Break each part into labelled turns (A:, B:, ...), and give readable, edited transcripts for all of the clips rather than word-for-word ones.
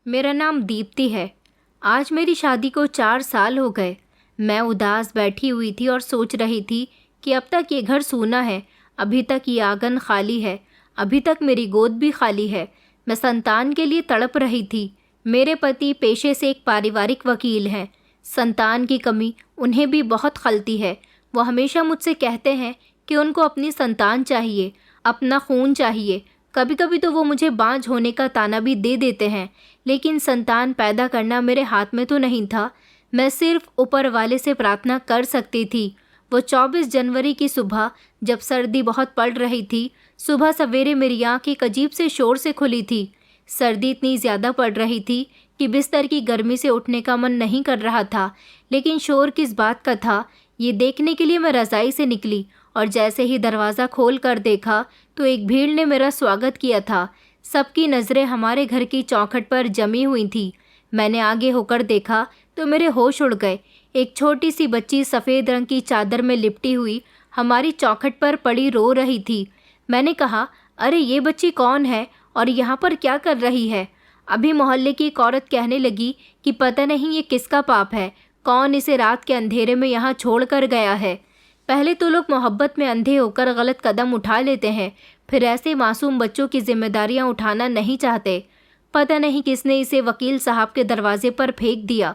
A: मेरा नाम दीप्ति है। आज मेरी शादी को 4 साल हो गए। मैं उदास बैठी हुई थी और सोच रही थी कि अब तक ये घर सूना है, अभी तक ये आंगन खाली है, अभी तक मेरी गोद भी खाली है। मैं संतान के लिए तड़प रही थी। मेरे पति पेशे से एक पारिवारिक वकील हैं। संतान की कमी उन्हें भी बहुत खलती है। वो हमेशा मुझसे कहते हैं कि उनको अपनी संतान चाहिए, अपना खून चाहिए। कभी कभी तो वो मुझे बांझ होने का ताना भी दे देते हैं, लेकिन संतान पैदा करना मेरे हाथ में तो नहीं था। मैं सिर्फ ऊपर वाले से प्रार्थना कर सकती थी। वो 24 जनवरी की सुबह, जब सर्दी बहुत पड़ रही थी, सुबह सवेरे मेरी आँख एक अजीब से शोर से खुली थी। सर्दी इतनी ज़्यादा पड़ रही थी कि बिस्तर की गर्मी से उठने का मन नहीं कर रहा था, लेकिन शोर किस बात का था ये देखने के लिए मैं रज़ाई से निकली और जैसे ही दरवाज़ा खोल कर देखा तो एक भीड़ ने मेरा स्वागत किया था। सबकी नज़रें हमारे घर की चौखट पर जमी हुई थी। मैंने आगे होकर देखा तो मेरे होश उड़ गए। एक छोटी सी बच्ची सफ़ेद रंग की चादर में लिपटी हुई हमारी चौखट पर पड़ी रो रही थी। मैंने कहा, अरे ये बच्ची कौन है और यहाँ पर क्या कर रही है? अभी मोहल्ले की एक औरत कहने लगी कि पता नहीं ये किसका पाप है, कौन इसे रात के अंधेरे में यहाँ छोड़ कर गया है। पहले तो लोग मोहब्बत में अंधे होकर गलत कदम उठा लेते हैं, फिर ऐसे मासूम बच्चों की जिम्मेदारियां उठाना नहीं चाहते। पता नहीं किसने इसे वकील साहब के दरवाजे पर फेंक दिया।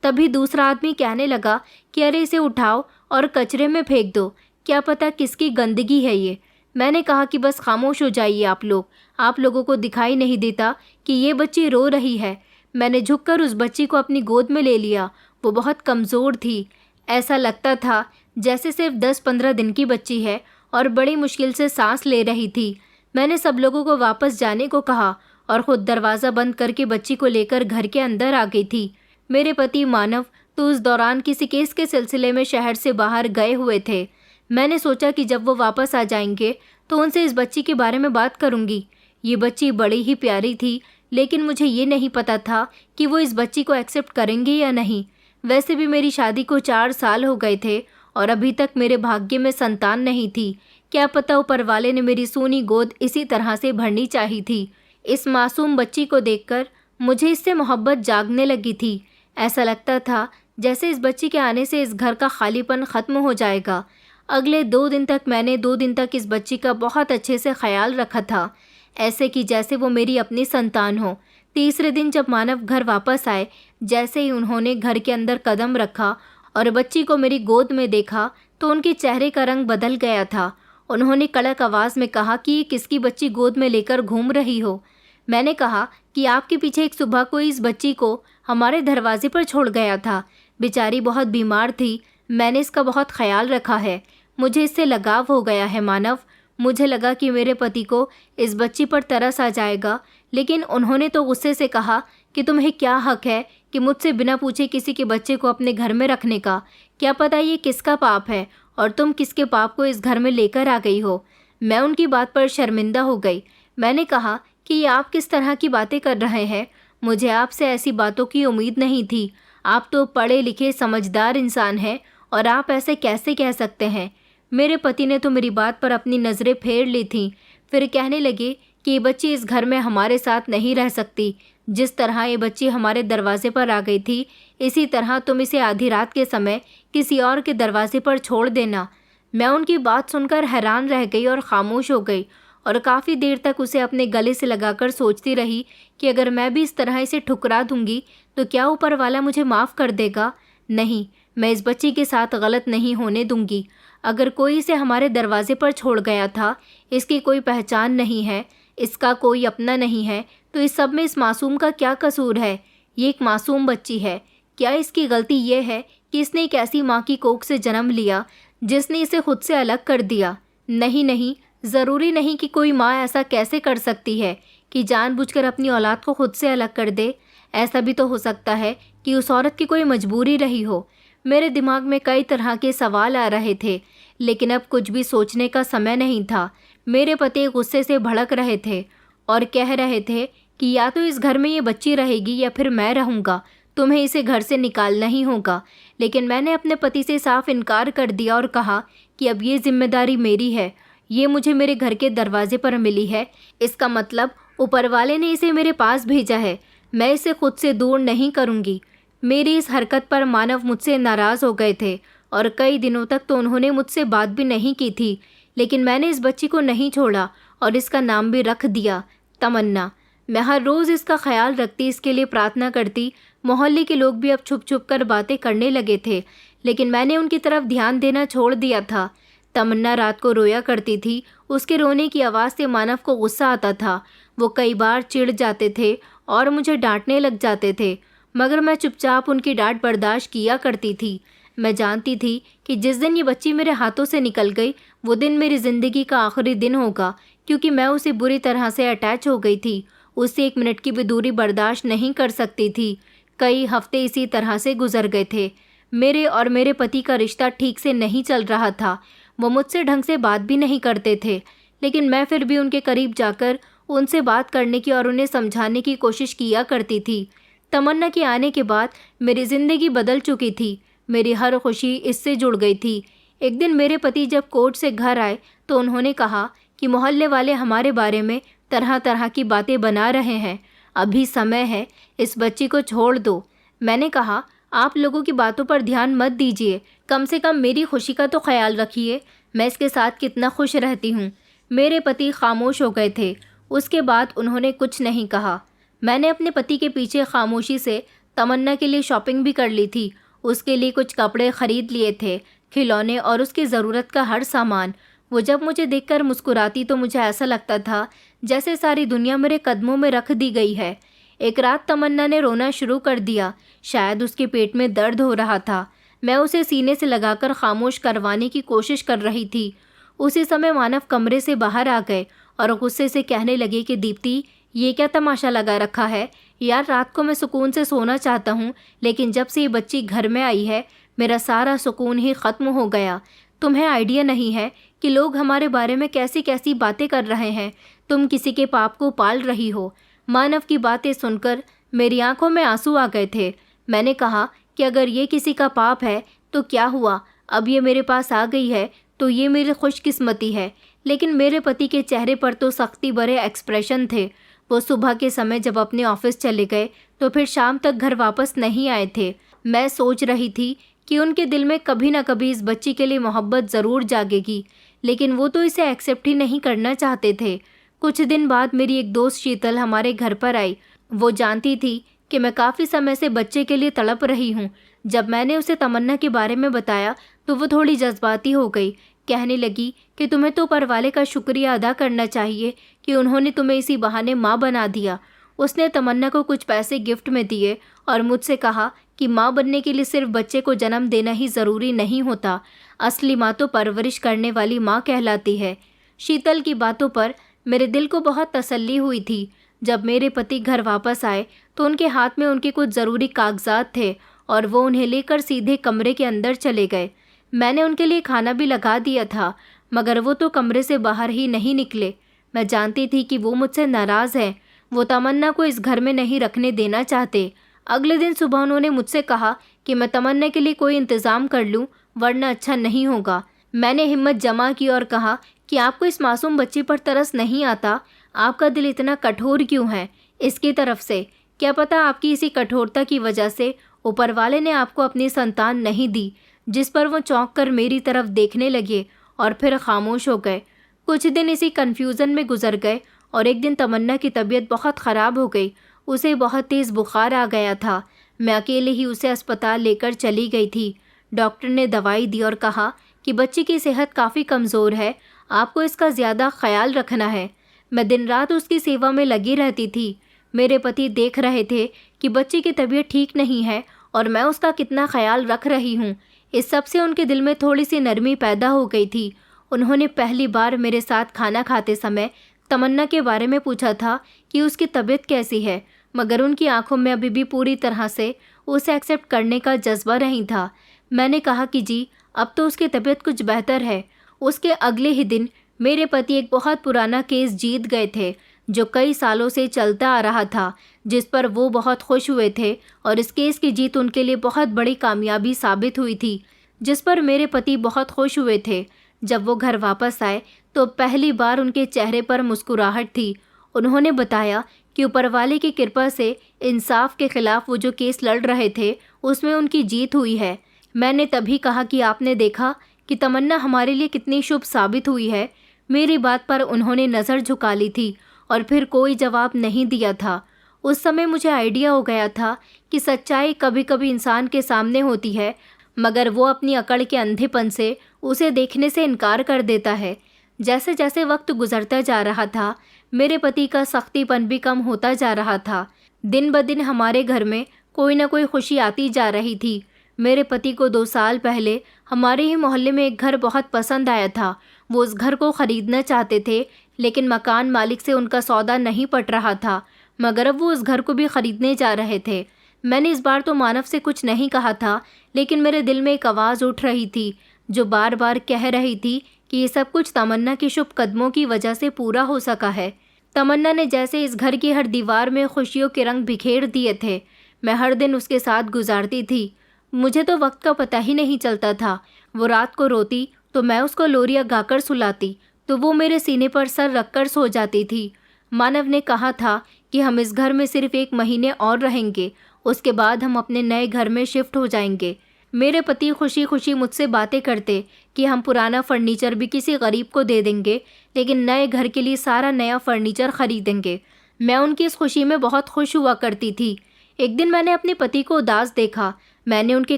A: तभी दूसरा आदमी कहने लगा कि अरे इसे उठाओ और कचरे में फेंक दो, क्या पता किसकी गंदगी है ये। मैंने कहा कि बस खामोश हो जाइए आप लोगों को दिखाई नहीं देता कि ये बच्ची रो रही है। मैंने झुककर उस बच्ची को अपनी गोद में ले लिया। वो बहुत कमज़ोर थी। ऐसा लगता था जैसे सिर्फ 10-15 दिन की बच्ची है और बड़ी मुश्किल से सांस ले रही थी। मैंने सब लोगों को वापस जाने को कहा और ख़ुद दरवाज़ा बंद करके बच्ची को लेकर घर के अंदर आ गई थी। मेरे पति मानव तो उस दौरान किसी केस के सिलसिले में शहर से बाहर गए हुए थे। मैंने सोचा कि जब वो वापस आ जाएंगे तो उनसे इस बच्ची के बारे में बात करूंगी। ये बच्ची बड़ी ही प्यारी थी, लेकिन मुझे ये नहीं पता था कि वो इस बच्ची को एक्सेप्ट करेंगे या नहीं। वैसे भी मेरी शादी को 4 साल हो गए थे और अभी तक मेरे भाग्य में संतान नहीं थी। क्या पता ऊपर वाले ने मेरी सूनी गोद इसी तरह से भरनी चाहिए थी। इस मासूम बच्ची को देखकर मुझे इससे मोहब्बत जागने लगी थी। ऐसा लगता था जैसे इस बच्ची के आने से इस घर का खालीपन ख़त्म हो जाएगा। अगले 2 दिन तक मैंने 2 दिन तक इस बच्ची का बहुत अच्छे से ख्याल रखा था, ऐसे कि जैसे वो मेरी अपनी संतान हो। तीसरे दिन जब मानव घर वापस आए, जैसे ही उन्होंने घर के अंदर कदम रखा और बच्ची को मेरी गोद में देखा तो उनके चेहरे का रंग बदल गया था। उन्होंने कड़क आवाज़ में कहा कि ये किसकी बच्ची गोद में लेकर घूम रही हो। मैंने कहा कि आपके पीछे एक सुबह कोई इस बच्ची को हमारे दरवाजे पर छोड़ गया था। बेचारी बहुत बीमार थी, मैंने इसका बहुत ख्याल रखा है। मुझे इससे लगाव हो गया है मानव। मुझे लगा कि मेरे पति को इस बच्ची पर तरस आ जाएगा, लेकिन उन्होंने तो गुस्से से कहा कि तुम्हें क्या हक है कि मुझसे बिना पूछे किसी के बच्चे को अपने घर में रखने का? क्या पता ये किसका पाप है और तुम किसके पाप को इस घर में लेकर आ गई हो। मैं उनकी बात पर शर्मिंदा हो गई। मैंने कहा कि ये आप किस तरह की बातें कर रहे हैं? मुझे आपसे ऐसी बातों की उम्मीद नहीं थी। आप तो पढ़े लिखे समझदार इंसान हैं और आप ऐसे कैसे कह सकते हैं? मेरे पति ने तो मेरी बात पर अपनी नज़रें फेर ली थीं। फिर कहने लगे कि ये बच्ची इस घर में हमारे साथ नहीं रह सकती। जिस तरह ये बच्ची हमारे दरवाजे पर आ गई थी, इसी तरह तुम इसे आधी रात के समय किसी और के दरवाजे पर छोड़ देना। मैं उनकी बात सुनकर हैरान रह गई और खामोश हो गई और काफ़ी देर तक उसे अपने गले से लगाकर सोचती रही कि अगर मैं भी इस तरह इसे ठुकरा दूंगी तो क्या ऊपर वाला मुझे माफ़ कर देगा? नहीं, मैं इस बच्ची के साथ गलत नहीं होने दूंगी। अगर कोई इसे हमारे दरवाजे पर छोड़ गया था, इसकी कोई पहचान नहीं है, इसका कोई अपना नहीं है, तो इस सब में इस मासूम का क्या कसूर है? ये एक मासूम बच्ची है। क्या इसकी गलती ये है कि इसने एक ऐसी माँ की कोख से जन्म लिया जिसने इसे खुद से अलग कर दिया? नहीं नहीं, ज़रूरी नहीं कि कोई माँ ऐसा कैसे कर सकती है कि जानबूझकर अपनी औलाद को खुद से अलग कर दे। ऐसा भी तो हो सकता है कि उस औरत की कोई मजबूरी रही हो। मेरे दिमाग में कई तरह के सवाल आ रहे थे, लेकिन अब कुछ भी सोचने का समय नहीं था। मेरे पति गुस्से से भड़क रहे थे और कह रहे थे कि या तो इस घर में ये बच्ची रहेगी या फिर मैं रहूँगा। तुम्हें इसे घर से निकालना ही होगा। लेकिन मैंने अपने पति से साफ इनकार कर दिया और कहा कि अब ये जिम्मेदारी मेरी है। ये मुझे मेरे घर के दरवाजे पर मिली है। इसका मतलब ऊपर वाले ने इसे मेरे पास भेजा है। मैं इसे खुद से दूर नहीं करूँगी। मेरी इस हरकत पर मानव मुझसे नाराज़ हो गए थे और कई दिनों तक तो उन्होंने मुझसे बात भी नहीं की थी, लेकिन मैंने इस बच्ची को नहीं छोड़ा और इसका नाम भी रख दिया, तमन्ना। मैं हर रोज़ इसका ख्याल रखती, इसके लिए प्रार्थना करती। मोहल्ले के लोग भी अब छुप छुप कर बातें करने लगे थे, लेकिन मैंने उनकी तरफ ध्यान देना छोड़ दिया था। तमन्ना रात को रोया करती थी। उसके रोने की आवाज़ से मानव को गुस्सा आता था। वो कई बार चिढ़ जाते थे और मुझे डांटने लग जाते थे, मगर मैं चुपचाप उनकी डांट बर्दाश्त किया करती थी। मैं जानती थी कि जिस दिन ये बच्ची मेरे हाथों से निकल गई, वो दिन मेरी ज़िंदगी का आखिरी दिन होगा, क्योंकि मैं उसे बुरी तरह से अटैच हो गई थी। उससे 1 मिनट की भी दूरी बर्दाश्त नहीं कर सकती थी। कई हफ्ते इसी तरह से गुजर गए थे। मेरे और मेरे पति का रिश्ता ठीक से नहीं चल रहा था। वो मुझसे ढंग से बात भी नहीं करते थे, लेकिन मैं फिर भी उनके करीब जाकर उनसे बात करने की और उन्हें समझाने की कोशिश किया करती थी। तमन्ना के आने के बाद मेरी ज़िंदगी बदल चुकी थी। मेरी हर खुशी इससे जुड़ गई थी। एक दिन मेरे पति जब कोर्ट से घर आए तो उन्होंने कहा कि मोहल्ले वाले हमारे बारे में तरह तरह की बातें बना रहे हैं। अभी समय है, इस बच्ची को छोड़ दो। मैंने कहा, आप लोगों की बातों पर ध्यान मत दीजिए, कम से कम मेरी खुशी का तो ख्याल रखिए। मैं इसके साथ कितना खुश रहती हूँ। मेरे पति खामोश हो गए थे। उसके बाद उन्होंने कुछ नहीं कहा। मैंने अपने पति के पीछे खामोशी से तमन्ना के लिए शॉपिंग भी कर ली थी। उसके लिए कुछ कपड़े खरीद लिए थे, खिलौने और उसकी ज़रूरत का हर सामान। वो जब मुझे देखकर मुस्कुराती तो मुझे ऐसा लगता था जैसे सारी दुनिया मेरे कदमों में रख दी गई है। एक रात तमन्ना ने रोना शुरू कर दिया। शायद उसके पेट में दर्द हो रहा था। मैं उसे सीने से लगाकर खामोश करवाने की कोशिश कर रही थी। उसी समय मानव कमरे से बाहर आ गए और गुस्से से कहने लगे कि दीप्ति, ये क्या तमाशा लगा रखा है यार। रात को मैं सुकून से सोना चाहता हूँ, लेकिन जब से ये बच्ची घर में आई है मेरा सारा सुकून ही ख़त्म हो गया। तुम्हें आइडिया नहीं है कि लोग हमारे बारे में कैसी कैसी बातें कर रहे हैं। तुम किसी के पाप को पाल रही हो। मानव की बातें सुनकर मेरी आंखों में आंसू आ गए थे। मैंने कहा कि अगर ये किसी का पाप है तो क्या हुआ, अब ये मेरे पास आ गई है तो ये मेरी खुशकिस्मती है। लेकिन मेरे पति के चेहरे पर तो सख्ती भरे एक्सप्रेशन थे। वो सुबह के समय जब अपने ऑफिस चले गए तो फिर शाम तक घर वापस नहीं आए थे। मैं सोच रही थी कि उनके दिल में कभी ना कभी इस बच्ची के लिए मोहब्बत ज़रूर जागेगी, लेकिन वो तो इसे एक्सेप्ट ही नहीं करना चाहते थे। कुछ दिन बाद मेरी एक दोस्त शीतल हमारे घर पर आई। वो जानती थी कि मैं काफ़ी समय से बच्चे के लिए तड़प रही हूँ। जब मैंने उसे तमन्ना के बारे में बताया तो वो थोड़ी जज्बाती हो गई। कहने लगी कि तुम्हें तो ऊपर वाले का शुक्रिया अदा करना चाहिए कि उन्होंने तुम्हें इसी बहाने माँ बना दिया। उसने तमन्ना को कुछ पैसे गिफ्ट में दिए और मुझसे कहा कि माँ बनने के लिए सिर्फ बच्चे को जन्म देना ही ज़रूरी नहीं होता, असली माँ तो परवरिश करने वाली माँ कहलाती है। शीतल की बातों पर मेरे दिल को बहुत तसल्ली हुई थी। जब मेरे पति घर वापस आए तो उनके हाथ में उनके कुछ ज़रूरी कागजात थे और वो उन्हें लेकर सीधे कमरे के अंदर चले गए। मैंने उनके लिए खाना भी लगा दिया था, मगर वो तो कमरे से बाहर ही नहीं निकले। मैं जानती थी कि वो मुझसे नाराज़ हैं। वो तमन्ना को इस घर में नहीं रखने देना चाहते। अगले दिन सुबह उन्होंने मुझसे कहा कि मैं तमन्ना के लिए कोई इंतज़ाम कर लूँ, वरना अच्छा नहीं होगा। मैंने हिम्मत जमा की और कहा कि आपको इस मासूम बच्ची पर तरस नहीं आता? आपका दिल इतना कठोर क्यों है इसकी तरफ से? क्या पता आपकी इसी कठोरता की वजह से ऊपर वाले ने आपको अपनी संतान नहीं दी। जिस पर वो चौंक कर मेरी तरफ देखने लगे और फिर खामोश हो गए। कुछ दिन इसी कन्फ्यूज़न में गुजर गए और एक दिन तमन्ना की तबीयत बहुत ख़राब हो गई। उसे बहुत तेज़ बुखार आ गया था। मैं अकेले ही उसे अस्पताल लेकर चली गई थी। डॉक्टर ने दवाई दी और कहा कि बच्ची की सेहत काफ़ी कमज़ोर है, आपको इसका ज़्यादा ख्याल रखना है। मैं दिन रात उसकी सेवा में लगी रहती थी। मेरे पति देख रहे थे कि बच्ची की तबीयत ठीक नहीं है और मैं उसका कितना ख्याल रख रही हूँ। इस सब से उनके दिल में थोड़ी सी नरमी पैदा हो गई थी। उन्होंने पहली बार मेरे साथ खाना खाते समय तमन्ना के बारे में पूछा था कि उसकी तबीयत कैसी है, मगर उनकी आंखों में अभी भी पूरी तरह से उसे एक्सेप्ट करने का जज्बा नहीं था। मैंने कहा कि जी, अब तो उसकी तबीयत कुछ बेहतर है। उसके अगले ही दिन मेरे पति एक बहुत पुराना केस जीत गए थे जो कई सालों से चलता आ रहा था, जिस पर वो बहुत खुश हुए थे और इस केस की जीत उनके लिए बहुत बड़ी कामयाबी साबित हुई थी, जिस पर मेरे पति बहुत खुश हुए थे। जब वो घर वापस आए तो पहली बार उनके चेहरे पर मुस्कुराहट थी। उन्होंने बताया कि ऊपर वाले की कृपा से इंसाफ के खिलाफ वो जो केस लड़ रहे थे उसमें उनकी जीत हुई है। मैंने तभी कहा कि आपने देखा कि तमन्ना हमारे लिए कितनी शुभ साबित हुई है। मेरी बात पर उन्होंने नज़र झुका ली थी और फिर कोई जवाब नहीं दिया था। उस समय मुझे आइडिया हो गया था कि सच्चाई कभी कभी इंसान के सामने होती है, मगर वो अपनी अकड़ के अंधेपन से उसे देखने से इनकार कर देता है। जैसे जैसे वक्त गुजरता जा रहा था, मेरे पति का सख्तीपन भी कम होता जा रहा था। दिन ब दिन हमारे घर में कोई ना कोई खुशी आती जा रही थी। मेरे पति को 2 साल पहले हमारे ही मोहल्ले में एक घर बहुत पसंद आया था। वो उस घर को ख़रीदना चाहते थे, लेकिन मकान मालिक से उनका सौदा नहीं पट रहा था, मगर अब वो उस घर को भी ख़रीदने जा रहे थे। मैंने इस बार तो मानव से कुछ नहीं कहा था, लेकिन मेरे दिल में एक आवाज़ उठ रही थी जो बार बार कह रही थी कि ये सब कुछ तमन्ना के शुभ कदमों की वजह से पूरा हो सका है। तमन्ना ने जैसे इस घर की हर दीवार में खुशियों के रंग बिखेर दिए थे। मैं हर दिन उसके साथ गुजारती थी। मुझे तो वक्त का पता ही नहीं चलता था। वो रात को रोती तो मैं उसको लोरिया गाकर सुलाती, तो वो मेरे सीने पर सर रखकर सो जाती थी। मानव ने कहा था कि हम इस घर में सिर्फ 1 महीने और रहेंगे, उसके बाद हम अपने नए घर में शिफ्ट हो जाएंगे। मेरे पति खुशी खुशी मुझसे बातें करते कि हम पुराना फर्नीचर भी किसी गरीब को दे देंगे, लेकिन नए घर के लिए सारा नया फर्नीचर खरीदेंगे। मैं उनकी इस खुशी में बहुत खुश हुआ करती थी। एक दिन मैंने अपने पति को उदास देखा। मैंने उनके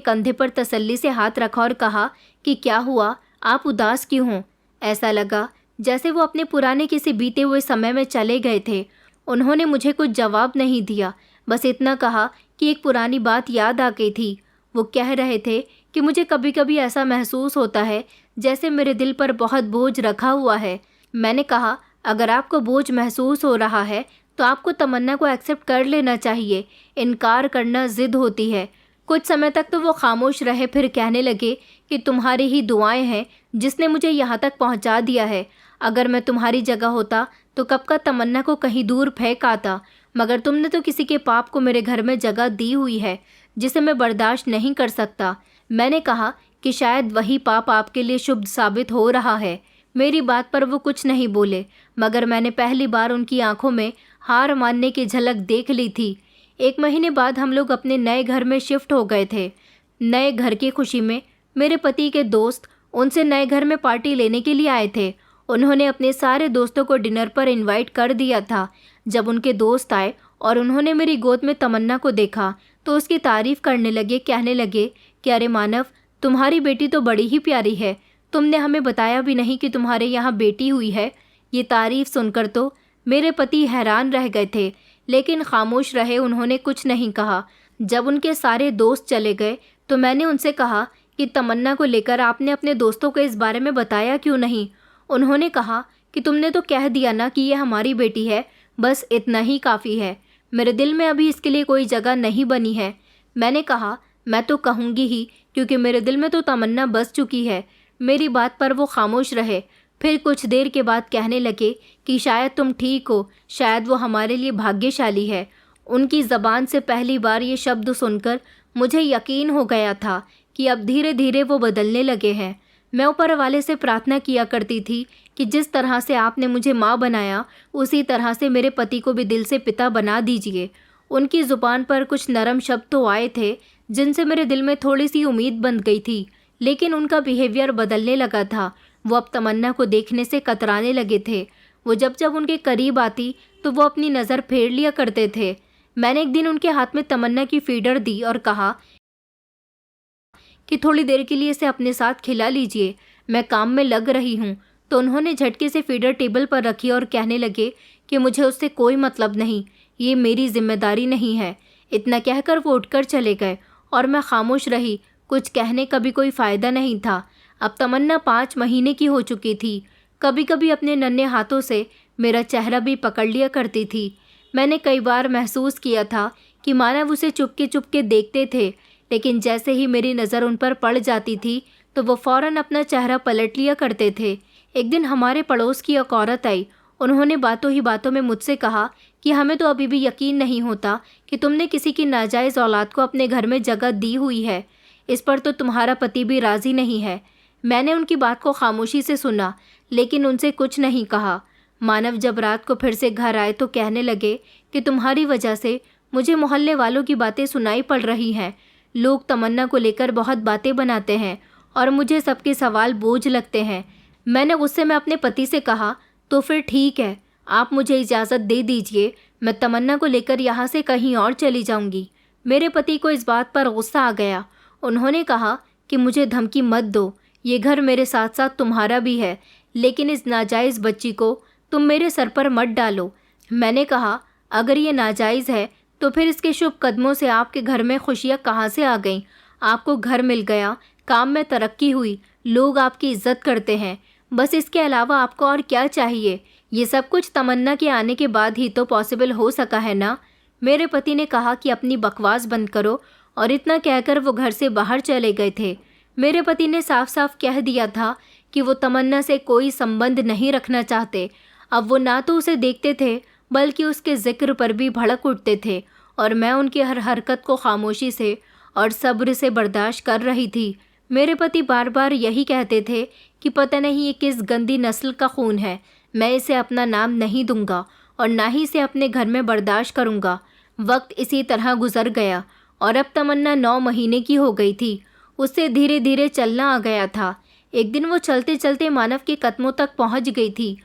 A: कंधे पर तसल्ली से हाथ रखा और कहा कि क्या हुआ, आप उदास क्यों हों? ऐसा लगा जैसे वो अपने पुराने किसी बीते हुए समय में चले गए थे। उन्होंने मुझे कुछ जवाब नहीं दिया, बस इतना कहा कि एक पुरानी बात याद आ गई थी। वो कह रहे थे कि मुझे कभी कभी ऐसा महसूस होता है जैसे मेरे दिल पर बहुत बोझ रखा हुआ है। मैंने कहा, अगर आपको बोझ महसूस हो रहा है तो आपको तमन्ना को एक्सेप्ट कर लेना चाहिए। इनकार करना जिद होती है। कुछ समय तक तो वो खामोश रहे, फिर कहने लगे कि तुम्हारी ही दुआएं हैं जिसने मुझे यहाँ तक पहुँचा दिया है। अगर मैं तुम्हारी जगह होता तो कब का तमन्ना को कहीं दूर फेंक आता, मगर तुमने तो किसी के पाप को मेरे घर में जगह दी हुई है जिसे मैं बर्दाश्त नहीं कर सकता। मैंने कहा कि शायद वही पाप आपके लिए शुभ साबित हो रहा है। मेरी बात पर वो कुछ नहीं बोले, मगर मैंने पहली बार उनकी आंखों में हार मानने की झलक देख ली थी। 1 महीने बाद हम लोग अपने नए घर में शिफ्ट हो गए थे। नए घर की खुशी में मेरे पति के दोस्त उनसे नए घर में पार्टी लेने के लिए आए थे। उन्होंने अपने सारे दोस्तों को डिनर पर इनवाइट कर दिया था। जब उनके दोस्त आए और उन्होंने मेरी गोद में तमन्ना को देखा तो उसकी तारीफ़ करने लगे। कहने लगे कि अरे मानव, तुम्हारी बेटी तो बड़ी ही प्यारी है, तुमने हमें बताया भी नहीं कि तुम्हारे यहाँ बेटी हुई है। ये तारीफ़ सुनकर तो मेरे पति हैरान रह गए थे, लेकिन खामोश रहे, उन्होंने कुछ नहीं कहा। जब उनके सारे दोस्त चले गए तो मैंने उनसे कहा कि तमन्ना को लेकर आपने अपने दोस्तों को इस बारे में बताया क्यों नहीं? उन्होंने कहा कि तुमने तो कह दिया ना कि ये हमारी बेटी है, बस इतना ही काफ़ी है। मेरे दिल में अभी इसके लिए कोई जगह नहीं बनी है। मैंने कहा, मैं तो कहूँगी ही, क्योंकि मेरे दिल में तो तमन्ना बस चुकी है। मेरी बात पर वो खामोश रहे। फिर कुछ देर के बाद कहने लगे कि शायद तुम ठीक हो, शायद वो हमारे लिए भाग्यशाली है। उनकी ज़बान से पहली बार ये शब्द सुनकर मुझे यकीन हो गया था कि अब धीरे धीरे वो बदलने लगे हैं। मैं ऊपर वाले से प्रार्थना किया करती थी कि जिस तरह से आपने मुझे माँ बनाया, उसी तरह से मेरे पति को भी दिल से पिता बना दीजिए। उनकी ज़ुबान पर कुछ नरम शब्द तो आए थे जिनसे मेरे दिल में थोड़ी सी उम्मीद बन गई थी, लेकिन उनका बिहेवियर बदलने लगा था। वो अब तमन्ना को देखने से कतराने लगे थे। वो जब जब उनके करीब आती तो वो अपनी नज़र फेर लिया करते थे। मैंने एक दिन उनके हाथ में तमन्ना की फीडर दी और कहा कि थोड़ी देर के लिए इसे अपने साथ खिला लीजिए, मैं काम में लग रही हूँ। तो उन्होंने झटके से फीडर टेबल पर रखी और कहने लगे कि मुझे उससे कोई मतलब नहीं, ये मेरी जिम्मेदारी नहीं है। इतना कहकर वो उठकर चले गए और मैं खामोश रही। कुछ कहने का भी कोई फ़ायदा नहीं था। अब तमन्ना 5 महीने की हो चुकी थी। कभी कभी अपने नन्हे हाथों से मेरा चेहरा भी पकड़ लिया करती थी। मैंने कई बार महसूस किया था कि मानव उसे चुपके चुपके देखते थे, लेकिन जैसे ही मेरी नज़र उन पर पड़ जाती थी तो वो फ़ौरन अपना चेहरा पलट लिया करते थे। एक दिन हमारे पड़ोस की एक औरत आई। उन्होंने बातों ही बातों में मुझसे कहा कि हमें तो अभी भी यकीन नहीं होता कि तुमने किसी की नाजायज़ औलाद को अपने घर में जगह दी हुई है। इस पर तो तुम्हारा पति भी राज़ी नहीं है। मैंने उनकी बात को खामोशी से सुना, लेकिन उनसे कुछ नहीं कहा। मानव जब रात को फिर से घर आए तो कहने लगे कि तुम्हारी वजह से मुझे मोहल्ले वालों की बातें सुनाई पड़ रही हैं। लोग तमन्ना को लेकर बहुत बातें बनाते हैं और मुझे सबके सवाल बोझ लगते हैं। मैंने गुस्से में अपने पति से कहा, तो फिर ठीक है, आप मुझे इजाज़त दे दीजिए, मैं तमन्ना को लेकर यहाँ से कहीं और चली जाऊँगी। मेरे पति को इस बात पर गुस्सा आ गया। उन्होंने कहा कि मुझे धमकी मत दो, ये घर मेरे साथ साथ तुम्हारा भी है, लेकिन इस नाजायज़ बच्ची को तुम मेरे सर पर मत डालो। मैंने कहा, अगर ये नाजायज़ है तो फिर इसके शुभ कदमों से आपके घर में खुशियाँ कहाँ से आ गईं? आपको घर मिल गया, काम में तरक्की हुई, लोग आपकी इज्जत करते हैं, बस इसके अलावा आपको और क्या चाहिए? ये सब कुछ तमन्ना के आने के बाद ही तो पॉसिबल हो सका है ना। मेरे पति ने कहा कि अपनी बकवास बंद करो, और इतना कहकर वो घर से बाहर चले गए थे। मेरे पति ने साफ साफ कह दिया था कि वो तमन्ना से कोई संबंध नहीं रखना चाहते। अब वो ना तो उसे देखते थे बल्कि उसके जिक्र पर भी भड़क उठते थे, और मैं उनकी हर हरकत को खामोशी से और सब्र से बर्दाश्त कर रही थी। मेरे पति बार बार यही कहते थे कि पता नहीं ये किस गंदी नस्ल का खून है, मैं इसे अपना नाम नहीं दूंगा और ना ही इसे अपने घर में बर्दाश्त करूंगा। वक्त इसी तरह गुजर गया और अब तमन्ना 9 महीने की हो गई थी। उससे धीरे धीरे चलना आ गया था। एक दिन वो चलते चलते मानव के कदमों तक पहुंच गई थी।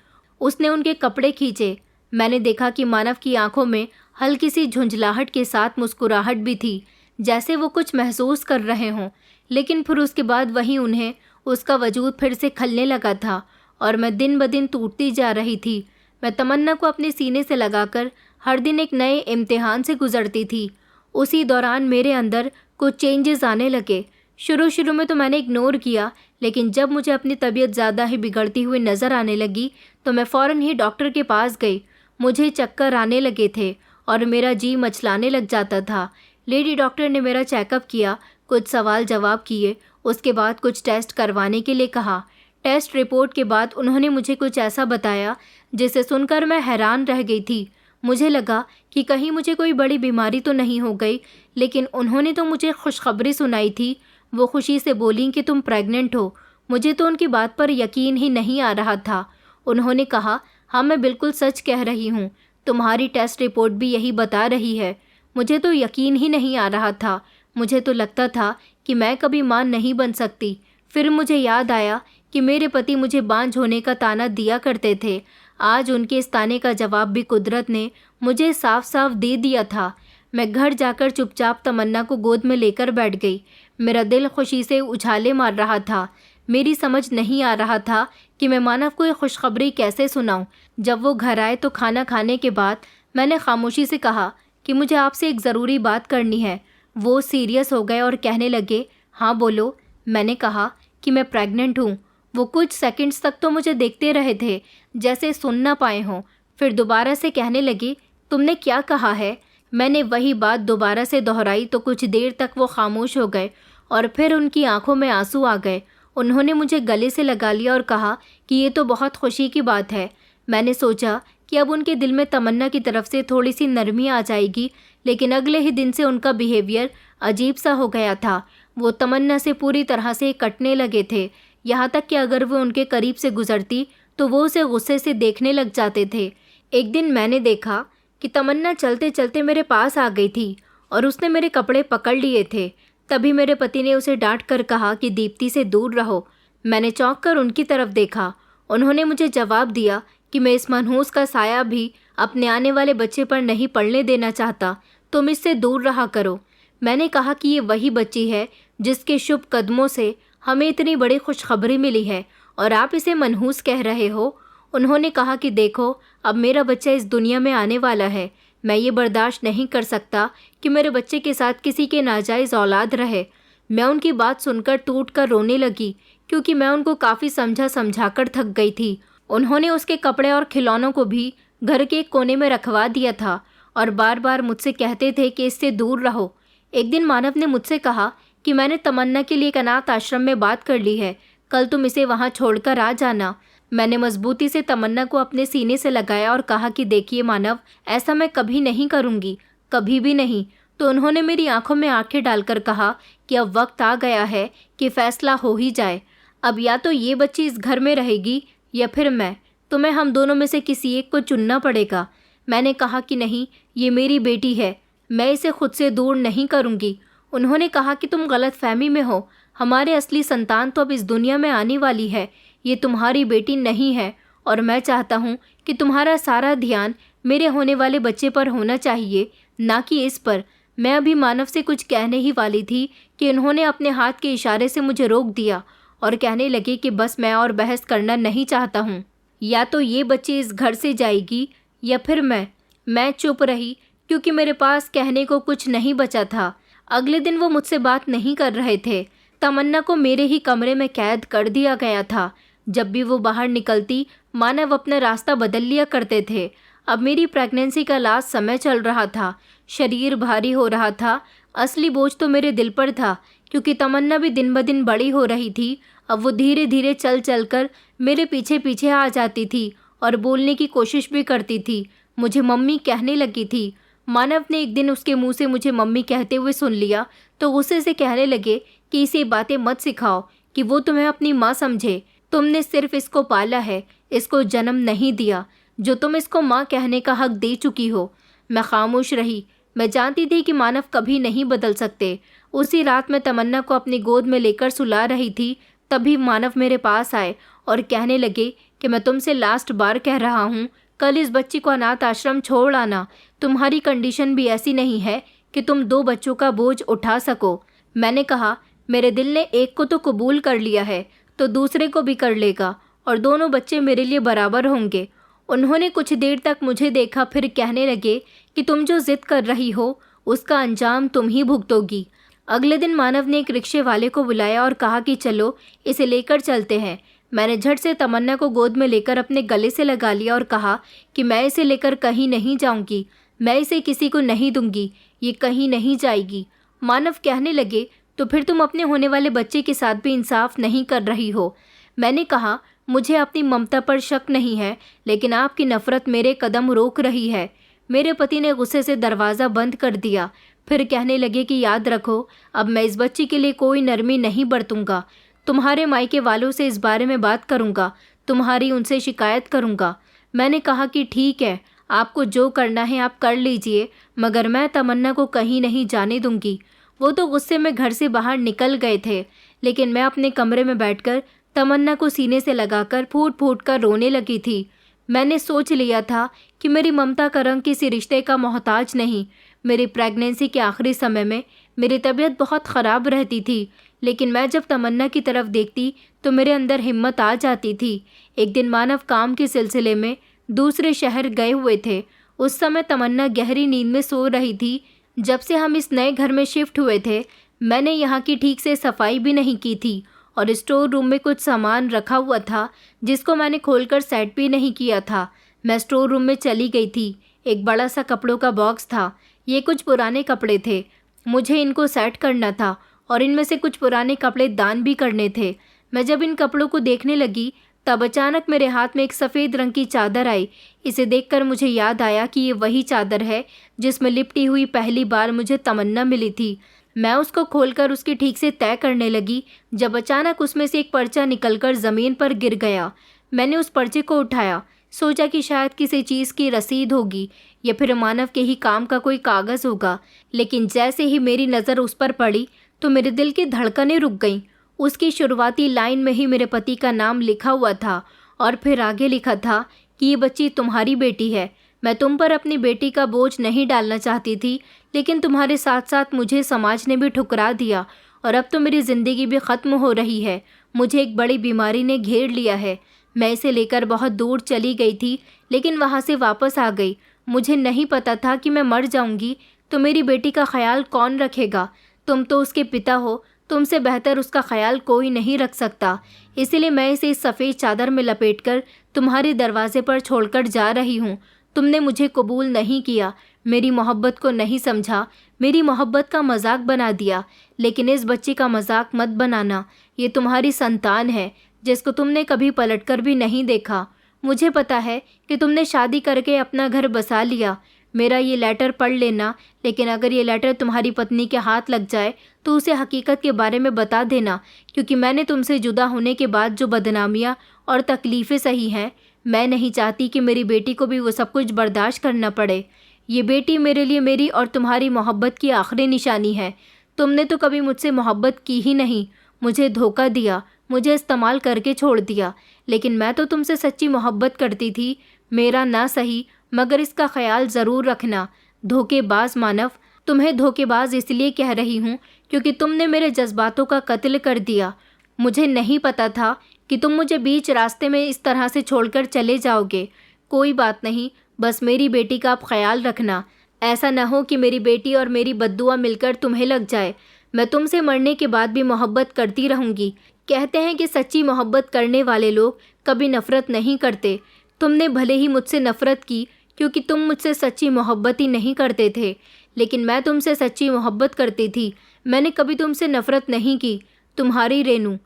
A: उसने उनके कपड़े खींचे। मैंने देखा कि मानव की आंखों में हल्की सी झुंझलाहट के साथ मुस्कुराहट भी थी, जैसे वो कुछ महसूस कर रहे हों। लेकिन फिर उसके बाद वहीं उन्हें उसका वजूद फिर से खलने लगा था और मैं दिन ब दिन टूटती जा रही थी। मैं तमन्ना को अपने सीने से लगाकर हर दिन एक नए इम्तिहान से गुजरती थी। उसी दौरान मेरे अंदर कुछ चेंजेस आने लगे। शुरू में तो मैंने इग्नोर किया, लेकिन जब मुझे अपनी तबीयत ज़्यादा ही बिगड़ती हुई नज़र आने लगी तो मैं फ़ौरन ही डॉक्टर के पास गई। मुझे चक्कर आने लगे थे और मेरा जी मचलाने लग जाता था। लेडी डॉक्टर ने मेरा चेकअप किया, कुछ सवाल जवाब किए, उसके बाद कुछ टेस्ट करवाने के लिए कहा। टेस्ट रिपोर्ट के बाद उन्होंने मुझे कुछ ऐसा बताया जिसे सुनकर मैं हैरान रह गई थी। मुझे लगा कि कहीं मुझे कोई बड़ी बीमारी तो नहीं हो गई, लेकिन उन्होंने तो मुझे खुशखबरी सुनाई थी। वो खुशी से बोली कि तुम प्रेग्नेंट हो। मुझे तो उनकी बात पर यकीन ही नहीं आ रहा था। उन्होंने कहा, हाँ मैं बिल्कुल सच कह रही हूँ, तुम्हारी टेस्ट रिपोर्ट भी यही बता रही है। मुझे तो यकीन ही नहीं आ रहा था। मुझे तो लगता था कि मैं कभी मां नहीं बन सकती। फिर मुझे याद आया कि मेरे पति मुझे बांझ होने का ताना दिया करते थे। आज उनके इस ताने का जवाब भी कुदरत ने मुझे साफ साफ दे दिया था। मैं घर जाकर चुपचाप तमन्ना को गोद में लेकर बैठ गई। मेरा दिल खुशी से उछाले मार रहा था। मेरी समझ नहीं आ रहा था कि मैं मानव को ये खुशखबरी कैसे सुनाऊं। जब वो घर आए तो खाना खाने के बाद मैंने खामोशी से कहा कि मुझे आपसे एक ज़रूरी बात करनी है। वो सीरियस हो गए और कहने लगे, हाँ बोलो। मैंने कहा कि मैं प्रेग्नेंट हूँ। वो कुछ सेकंड्स तक तो मुझे देखते रहे थे, जैसे सुन ना पाए हों। फिर दोबारा से कहने लगी, तुमने क्या कहा है? मैंने वही बात दोबारा से दोहराई तो कुछ देर तक वो खामोश हो गए और फिर उनकी आंखों में आंसू आ गए। उन्होंने मुझे गले से लगा लिया और कहा कि ये तो बहुत खुशी की बात है। मैंने सोचा कि अब उनके दिल में तमन्ना की तरफ से थोड़ी सी नरमी आ जाएगी, लेकिन अगले ही दिन से उनका बिहेवियर अजीब सा हो गया था। वो तमन्ना से पूरी तरह से कटने लगे थे, यहाँ तक कि अगर वो उनके करीब से गुजरती तो वो उसे गुस्से से देखने लग जाते थे। एक दिन मैंने देखा कि तमन्ना चलते चलते मेरे पास आ गई थी और उसने मेरे कपड़े पकड़ लिए थे। तभी मेरे पति ने उसे डांट कर कहा कि दीप्ति से दूर रहो। मैंने चौंक कर उनकी तरफ देखा। उन्होंने मुझे जवाब दिया कि मैं इस मनहूस का साया भी अपने आने वाले बच्चे पर नहीं पड़ने देना चाहता, तुम इससे दूर रहा करो। मैंने कहा कि ये वही बच्ची है जिसके शुभ कदमों से हमें इतनी बड़ी खुशखबरी मिली है और आप इसे मनहूस कह रहे हो। उन्होंने कहा कि देखो, अब मेरा बच्चा इस दुनिया में आने वाला है। मैं ये बर्दाश्त नहीं कर सकता कि मेरे बच्चे के साथ किसी के नाजायज़ औलाद रहे। मैं उनकी बात सुनकर टूट कर रोने लगी, क्योंकि मैं उनको काफ़ी समझा कर थक गई थी। उन्होंने उसके कपड़े और खिलौनों को भी घर के एक कोने में रखवा दिया था और बार बार मुझसे कहते थे कि इससे दूर रहो। एक दिन मानव ने मुझसे कहा कि मैंने तमन्ना के लिए एक अनाथ आश्रम में बात कर ली है, कल तुम इसे वहाँ छोड़कर आ जाना। मैंने मजबूती से तमन्ना को अपने सीने से लगाया और कहा कि देखिए मानव, ऐसा मैं कभी नहीं करूँगी, कभी भी नहीं। तो उन्होंने मेरी आंखों में आंखें डालकर कहा कि अब वक्त आ गया है कि फैसला हो ही जाए। अब या तो ये बच्ची इस घर में रहेगी या फिर मैं। तुम्हें हम दोनों में से किसी एक को चुनना पड़ेगा। मैंने कहा कि नहीं, ये मेरी बेटी है, मैं इसे खुद से दूर नहीं करूँगी। उन्होंने कहा कि तुम गलतफहमी में हो, हमारे असली संतान तो अब इस दुनिया में आने वाली है, ये तुम्हारी बेटी नहीं है और मैं चाहता हूँ कि तुम्हारा सारा ध्यान मेरे होने वाले बच्चे पर होना चाहिए, ना कि इस पर। मैं अभी मानव से कुछ कहने ही वाली थी कि उन्होंने अपने हाथ के इशारे से मुझे रोक दिया और कहने लगे कि बस मैं और बहस करना नहीं चाहता हूँ, या तो ये बच्ची इस घर से जाएगी या फिर मैं चुप रही क्योंकि मेरे पास कहने को कुछ नहीं बचा था। अगले दिन वो मुझसे बात नहीं कर रहे थे। तमन्ना को मेरे ही कमरे में कैद कर दिया गया था। जब भी वो बाहर निकलती, मानव अपना रास्ता बदल लिया करते थे। अब मेरी प्रेगनेंसी का लास्ट समय चल रहा था, शरीर भारी हो रहा था। असली बोझ तो मेरे दिल पर था, क्योंकि तमन्ना भी दिन ब दिन बड़ी हो रही थी। अब वो धीरे धीरे चल चल कर मेरे पीछे पीछे आ जाती थी और बोलने की कोशिश भी करती थी। मुझे मम्मी कहने लगी थी। मानव ने एक दिन उसके मुंह से मुझे मम्मी कहते हुए सुन लिया तो गुस्से से कहने लगे कि इसे बातें मत सिखाओ कि वो तुम्हें अपनी माँ समझे। तुमने सिर्फ इसको पाला है, इसको जन्म नहीं दिया, जो तुम इसको माँ कहने का हक दे चुकी हो। मैं खामोश रही। मैं जानती थी कि मानव कभी नहीं बदल सकते। उसी रात मैं तमन्ना को अपनी गोद में लेकर सुला रही थी, तभी मानव मेरे पास आए और कहने लगे कि मैं तुमसे लास्ट बार कह रहा हूँ, कल इस बच्ची को अनाथ आश्रम छोड़ आना। तुम्हारी कंडीशन भी ऐसी नहीं है कि तुम 2 बच्चों का बोझ उठा सको। मैंने कहा, मेरे दिल ने एक को तो कबूल कर लिया है तो दूसरे को भी कर लेगा और दोनों बच्चे मेरे लिए बराबर होंगे। उन्होंने कुछ देर तक मुझे देखा, फिर कहने लगे कि तुम जो जिद कर रही हो उसका अंजाम तुम ही भुगतोगी। अगले दिन मानव ने एक रिक्शे वाले को बुलाया और कहा कि चलो इसे लेकर चलते हैं। मैंने झट से तमन्ना को गोद में लेकर अपने गले से लगा लिया और कहा कि मैं इसे लेकर कहीं नहीं जाऊंगी, मैं इसे किसी को नहीं दूंगी, ये कहीं नहीं जाएगी। मानव कहने लगे, तो फिर तुम अपने होने वाले बच्चे के साथ भी इंसाफ नहीं कर रही हो। मैंने कहा, मुझे अपनी ममता पर शक नहीं है, लेकिन आपकी नफरत मेरे कदम रोक रही है। मेरे पति ने गुस्से से दरवाज़ा बंद कर दिया। फिर कहने लगे कि याद रखो, अब मैं इस बच्ची के लिए कोई नरमी नहीं बरतूंगा। तुम्हारे मायके वालों से इस बारे में बात करूंगा, तुम्हारी उनसे शिकायत करूंगा। मैंने कहा कि ठीक है, आपको जो करना है आप कर लीजिए, मगर मैं तमन्ना को कहीं नहीं जाने दूंगी। वो तो गुस्से में घर से बाहर निकल गए थे, लेकिन मैं अपने कमरे में बैठकर तमन्ना को सीने से लगाकर फूट फूट कर रोने लगी थी। मैंने सोच लिया था कि मेरी ममता का रंग किसी रिश्ते का मोहताज नहीं। मेरी प्रेगनेंसी के आखिरी समय में मेरी तबीयत बहुत ख़राब रहती थी, लेकिन मैं जब तमन्ना की तरफ देखती तो मेरे अंदर हिम्मत आ जाती थी। एक दिन मानव काम के सिलसिले में दूसरे शहर गए हुए थे। उस समय तमन्ना गहरी नींद में सो रही थी। जब से हम इस नए घर में शिफ्ट हुए थे, मैंने यहाँ की ठीक से सफाई भी नहीं की थी और स्टोर रूम में कुछ सामान रखा हुआ था जिसको मैंने खोलकर सेट भी नहीं किया था। मैं स्टोर रूम में चली गई थी। एक बड़ा सा कपड़ों का बॉक्स था। ये कुछ पुराने कपड़े थे, मुझे इनको सेट करना था और इनमें से कुछ पुराने कपड़े दान भी करने थे। मैं जब इन कपड़ों को देखने लगी तब अचानक मेरे हाथ में एक सफ़ेद रंग की चादर आई। इसे देखकर मुझे याद आया कि ये वही चादर है जिसमें लिपटी हुई पहली बार मुझे तमन्ना मिली थी। मैं उसको खोलकर उसकी ठीक से तय करने लगी जब अचानक उसमें से एक पर्चा निकलकर ज़मीन पर गिर गया। मैंने उस पर्चे को उठाया, सोचा कि शायद किसी चीज़ की रसीद होगी या फिर मानव के ही काम का कोई कागज़ होगा, लेकिन जैसे ही मेरी नज़र उस पर पड़ी तो मेरे दिल की धड़कनें रुक गईं। उसकी शुरुआती लाइन में ही मेरे पति का नाम लिखा हुआ था और फिर आगे लिखा था कि ये बच्ची तुम्हारी बेटी है। मैं तुम पर अपनी बेटी का बोझ नहीं डालना चाहती थी, लेकिन तुम्हारे साथ साथ मुझे समाज ने भी ठुकरा दिया और अब तो मेरी ज़िंदगी भी ख़त्म हो रही है। मुझे एक बड़ी बीमारी ने घेर लिया है। मैं इसे लेकर बहुत दूर चली गई थी, लेकिन वहाँ से वापस आ गई। मुझे नहीं पता था कि मैं मर जाऊँगी तो मेरी बेटी का ख्याल कौन रखेगा। तुम तो उसके पिता हो, तुमसे बेहतर उसका ख्याल कोई नहीं रख सकता। इसीलिए मैं इसे इस सफ़ेद चादर में लपेटकर तुम्हारे दरवाजे पर छोड़कर जा रही हूँ। तुमने मुझे कबूल नहीं किया, मेरी मोहब्बत को नहीं समझा, मेरी मोहब्बत का मजाक बना दिया, लेकिन इस बच्ची का मजाक मत बनाना। ये तुम्हारी संतान है जिसको तुमने कभी पलटकर भी नहीं देखा। मुझे पता है कि तुमने शादी करके अपना घर बसा लिया। मेरा ये लेटर पढ़ लेना, लेकिन अगर ये लेटर तुम्हारी पत्नी के हाथ लग जाए तो उसे हकीकत के बारे में बता देना, क्योंकि मैंने तुमसे जुदा होने के बाद जो बदनामियाँ और तकलीफ़ें सही हैं मैं नहीं चाहती कि मेरी बेटी को भी वो सब कुछ बर्दाश्त करना पड़े। ये बेटी मेरे लिए मेरी और तुम्हारी मोहब्बत की आखिरी निशानी है। तुमने तो कभी मुझसे मोहब्बत की ही नहीं, मुझे धोखा दिया, मुझे इस्तेमाल करके छोड़ दिया। लेकिन मैं तो तुमसे सच्ची मोहब्बत करती थी। मेरा ना सही, मगर इसका ख्याल ज़रूर रखना। धोखेबाज मानव, तुम्हें धोखेबाज इसलिए कह रही हूँ क्योंकि तुमने मेरे जज्बातों का कत्ल कर दिया। मुझे नहीं पता था कि तुम मुझे बीच रास्ते में इस तरह से छोड़कर चले जाओगे। कोई बात नहीं, बस मेरी बेटी का आप ख्याल रखना। ऐसा न हो कि मेरी बेटी और मेरी बद्दुआ मिलकर तुम्हें लग जाए। मैं तुमसे मरने के बाद भी मोहब्बत करती रहूँगी। कहते हैं कि सच्ची मोहब्बत करने वाले लोग कभी नफ़रत नहीं करते। तुमने भले ही मुझसे नफ़रत की क्योंकि तुम मुझसे सच्ची मोहब्बत ही नहीं करते थे, लेकिन मैं तुमसे सच्ची मोहब्बत करती थी। मैंने कभी तुमसे नफ़रत नहीं की। तुम्हारी रेनू।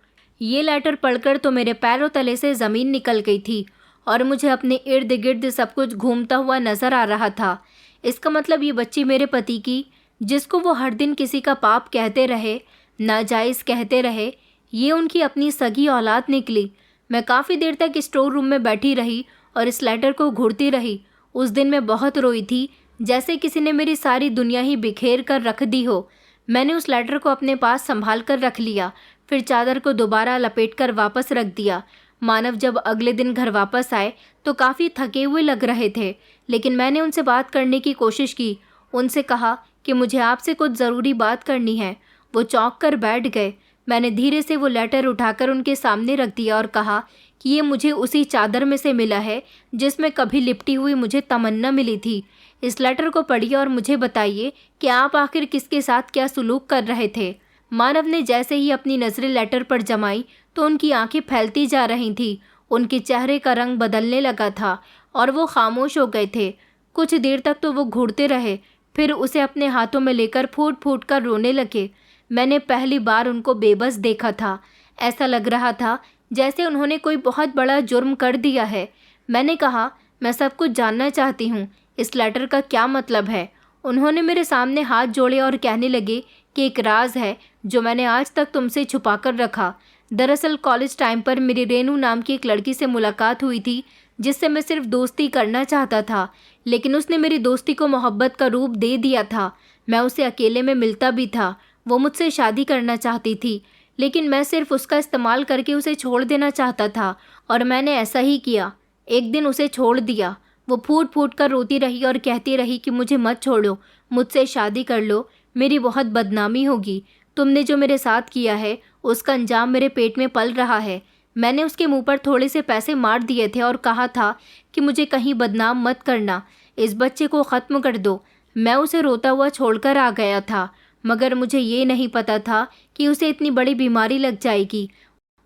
A: ये लेटर पढ़कर तो मेरे पैरों तले से ज़मीन निकल गई थी और मुझे अपने इर्द गिर्द सब कुछ घूमता हुआ नज़र आ रहा था। इसका मतलब ये बच्ची मेरे पति की, जिसको वो हर दिन किसी का पाप कहते रहे, नाजायज़ कहते रहे, ये उनकी अपनी सगी औलाद निकली। मैं काफ़ी देर तक स्टोर रूम में बैठी रही और इस लेटर को घूरती रही। उस दिन मैं बहुत रोई थी, जैसे किसी ने मेरी सारी दुनिया ही बिखेर कर रख दी हो। मैंने उस लेटर को अपने पास संभाल कर रख लिया, फिर चादर को दोबारा लपेटकर वापस रख दिया। मानव जब अगले दिन घर वापस आए तो काफ़ी थके हुए लग रहे थे, लेकिन मैंने उनसे बात करने की कोशिश की। उनसे कहा कि मुझे आपसे कुछ ज़रूरी बात करनी है। वो चौंक कर बैठ गए। मैंने धीरे से वो लेटर उठाकर उनके सामने रख दिया और कहा कि ये मुझे उसी चादर में से मिला है जिसमें कभी लिपटी हुई मुझे तमन्ना मिली थी। इस लेटर को पढ़िए और मुझे बताइए कि आप आखिर किसके साथ क्या सुलूक कर रहे थे। मानव ने जैसे ही अपनी नज़रें लेटर पर जमाई तो उनकी आंखें फैलती जा रही थीं। उनके चेहरे का रंग बदलने लगा था और वो खामोश हो गए थे। कुछ देर तक तो वो घूरते रहे, फिर उसे अपने हाथों में लेकर फूट फूट कर रोने लगे। मैंने पहली बार उनको बेबस देखा था। ऐसा लग रहा था जैसे उन्होंने कोई बहुत बड़ा जुर्म कर दिया है। मैंने कहा, मैं सब कुछ जानना चाहती हूँ, इस लेटर का क्या मतलब है। उन्होंने मेरे सामने हाथ जोड़े और कहने लगे कि एक राज है जो मैंने आज तक तुमसे छुपा कर रखा। दरअसल कॉलेज टाइम पर मेरी रेनू नाम की एक लड़की से मुलाकात हुई थी जिससे मैं सिर्फ दोस्ती करना चाहता था, लेकिन उसने मेरी दोस्ती को मोहब्बत का रूप दे दिया था। मैं उसे अकेले में मिलता भी था। वो मुझसे शादी करना चाहती थी, लेकिन मैं सिर्फ उसका इस्तेमाल करके उसे छोड़ देना चाहता था और मैंने ऐसा ही किया। एक दिन उसे छोड़ दिया। वो फूट फूट कर रोती रही और कहती रही कि मुझे मत छोड़ो, मुझसे शादी कर लो, मेरी बहुत बदनामी होगी। तुमने जो मेरे साथ किया है उसका अंजाम मेरे पेट में पल रहा है। मैंने उसके मुंह पर थोड़े से पैसे मार दिए थे और कहा था कि मुझे कहीं बदनाम मत करना, इस बच्चे को ख़त्म कर दो। मैं उसे रोता हुआ छोड़कर आ गया था, मगर मुझे ये नहीं पता था कि उसे इतनी बड़ी बीमारी लग जाएगी।